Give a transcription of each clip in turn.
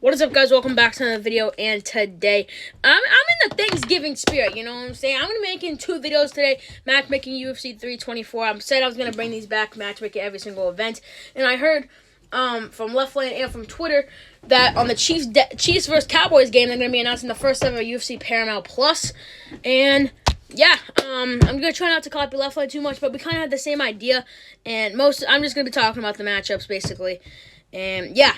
What is up, guys? Welcome back to another video, and today I'm in the Thanksgiving spirit, you know what I'm saying? I'm going to be making 2 videos today, Matchmaking UFC 324. I said I was going to bring these back, matchmaking every single event, and I heard from Left Lane and from Twitter that on the Chiefs vs. Cowboys game, they're going to be announcing the first ever UFC Paramount Plus, and yeah, I'm going to try not to copy Left Lane too much, but we kind of had the same idea, and I'm just going to be talking about the matchups, basically, and yeah,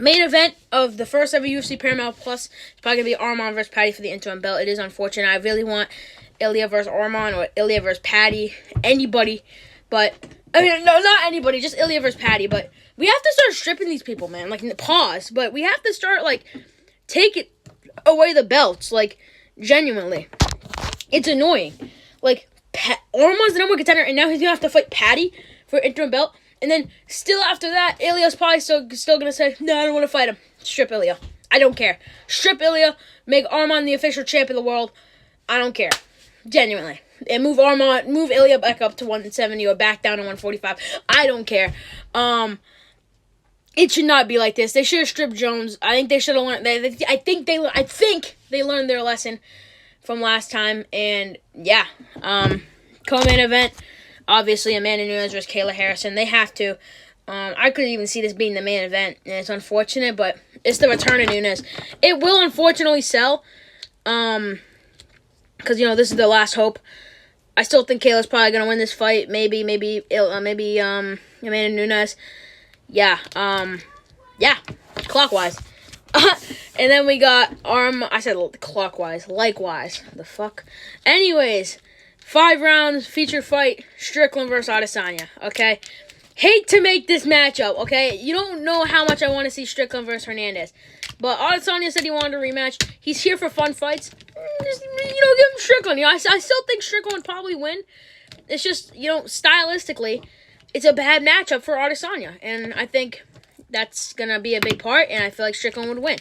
main event of the first ever UFC Paramount Plus is probably going to be Arman versus Patty for the interim belt. It is unfortunate. I really want Ilya versus Arman or Ilya versus Patty. Anybody. But, I mean, no, not anybody. Just Ilya versus Patty. But we have to start stripping these people, man. Like, pause. But we have to start, like, take away the belts. Like, genuinely. It's annoying. Like, Arman's the number 1 contender, and now he's going to have to fight Patty for interim belt. And then, still after that, Ilya's probably still going to say, no, I don't want to fight him. Strip Ilya. I don't care. Strip Ilya. Make Arman the official champ of the world. I don't care. Genuinely. And move Ilya back up to 170 or back down to 145. I don't care. It should not be like this. They should have stripped Jones. I think they should have learned. I think they learned their lesson from last time. And, yeah. Co-main event. Obviously, Amanda Nunes versus Kayla Harrison. They have to. I couldn't even see this being the main event, and it's unfortunate, but it's the return of Nunes. It will unfortunately sell, because, you know, this is their last hope. I still think Kayla's probably going to win this fight. Maybe Amanda Nunes. Yeah, clockwise. And then we got I said clockwise, likewise. The fuck? Anyways, 5 rounds, feature fight, Strickland versus Adesanya, okay? Hate to make this matchup, okay? You don't know how much I want to see Strickland versus Hernandez. But Adesanya said he wanted a rematch. He's here for fun fights. Just, give him Strickland. I still think Strickland would probably win. It's just, stylistically, it's a bad matchup for Adesanya. And I think that's going to be a big part, and I feel like Strickland would win.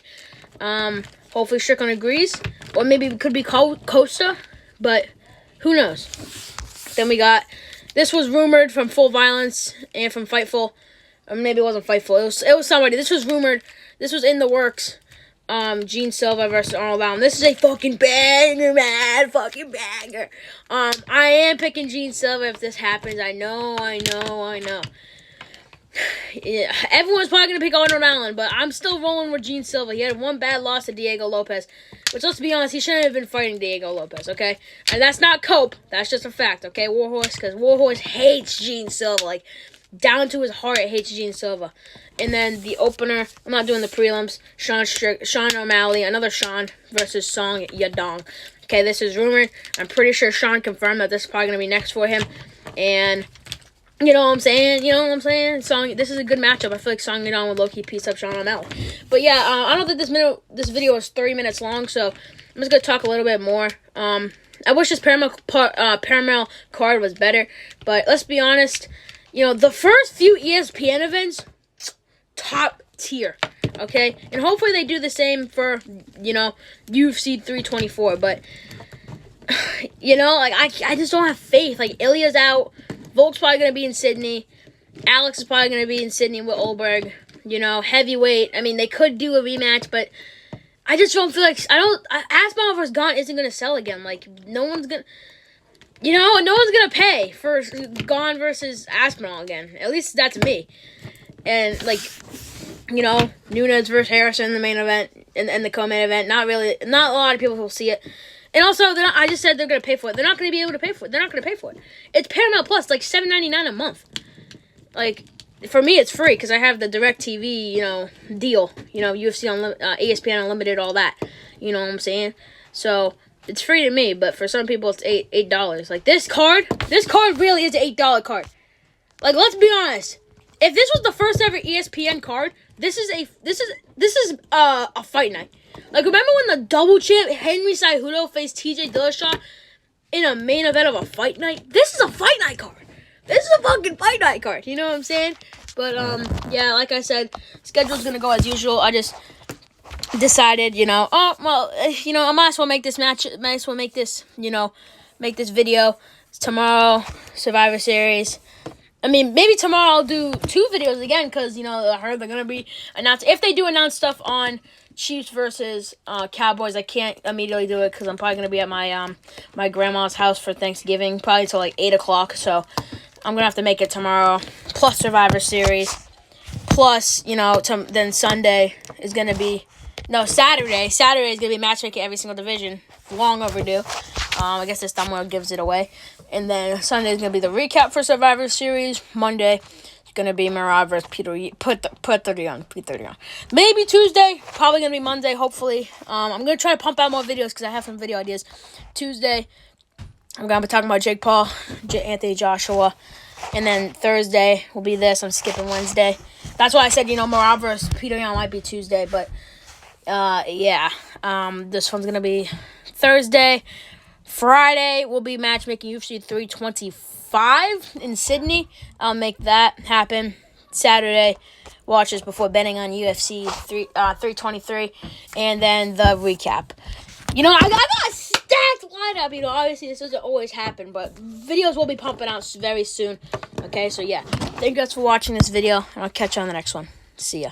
Hopefully Strickland agrees. Or maybe it could be Costa, but who knows? Then we got, this was rumored from Full Violence and from Fightful. Or maybe it wasn't Fightful. It was somebody. This was rumored. This was in the works. Gene Silva versus Arnold Allen. This is a fucking banger, man. Fucking banger. I am picking Gene Silva if this happens. I know. Yeah, everyone's probably going to pick Arnold Allen, but I'm still rolling with Gene Silva. He had 1 bad loss to Diego Lopez, which, let's be honest, he shouldn't have been fighting Diego Lopez, okay? And that's not cope. That's just a fact, okay? Warhorse, because Warhorse hates Gene Silva. Like, down to his heart, hates Gene Silva. And then the opener, I'm not doing the prelims, Sean O'Malley, another Sean versus Song Yadong. Okay, this is rumored. I'm pretty sure Sean confirmed that this is probably going to be next for him. And you know what I'm saying? This is a good matchup. I feel like Song Yadong would low-key piece up Sean O'Malley. But yeah, I don't think this video is 3 minutes long, so I'm just going to talk a little bit more. I wish this Paramount card was better, but let's be honest, the first few ESPN events, top tier, okay? And hopefully they do the same for, UFC 324, but, I just don't have faith. Like, Ilya's out. Volk's probably going to be in Sydney. Alex is probably going to be in Sydney with Olberg. Heavyweight. I mean, they could do a rematch, but I just don't feel like... Aspinall vs. Gaunt isn't going to sell again. Like, no one's going to... no one's going to pay for Gaunt versus Aspinall again. At least that's me. And, Nunes versus Harrison in the main event and the co-main event. Not a lot of people will see it. And also, I just said they're going to pay for it. They're not going to be able to pay for it. They're not going to pay for it. It's Paramount Plus, like $7.99 a month. Like, for me, it's free because I have the DirecTV, deal. UFC, ESPN Unlimited, all that. You know what I'm saying? So, it's free to me, but for some people, it's $8. Like, this card really is an $8 card. Like, let's be honest. If this was the first ever ESPN card, this is a fight night. Like, remember when the double champ Henry Cejudo faced TJ Dillashaw in a main event of a fight night? This is a fight night card. This is a fucking fight night card. You know what I'm saying? But, yeah, like I said, schedule's gonna go as usual. I just decided, I might as well make this make this video. It's tomorrow, Survivor Series. I mean, maybe tomorrow I'll do 2 videos again because, you know, I heard they're going to be announced. If they do announce stuff on Chiefs versus Cowboys, I can't immediately do it because I'm probably going to be at my my grandma's house for Thanksgiving, probably till like 8 o'clock. So I'm going to have to make it tomorrow, plus Survivor Series, plus, you know, then Sunday is going to be, no, Saturday. Saturday is going to be matchmaking every single division. Long overdue. I guess this time gives it away. And then Sunday is going to be the recap for Survivor Series. Monday is going to be Mirage versus Puerto Rico. Maybe Tuesday. Probably going to be Monday, hopefully. I'm going to try to pump out more videos because I have some video ideas. Tuesday, I'm going to be talking about Jake Paul, Anthony Joshua. And then Thursday will be this. I'm skipping Wednesday. That's why I said, you know, Mirage versus Peter Yan might be Tuesday. But, yeah. This one's going to be Thursday. Friday will be Matchmaking UFC 325 in Sydney. I'll make that happen. Saturday, watches before betting on UFC 323. And then the recap. You know, I got a stacked lineup. You know, obviously this doesn't always happen, but videos will be pumping out very soon. Okay, so yeah. Thank you guys for watching this video, and I'll catch you on the next one. See ya.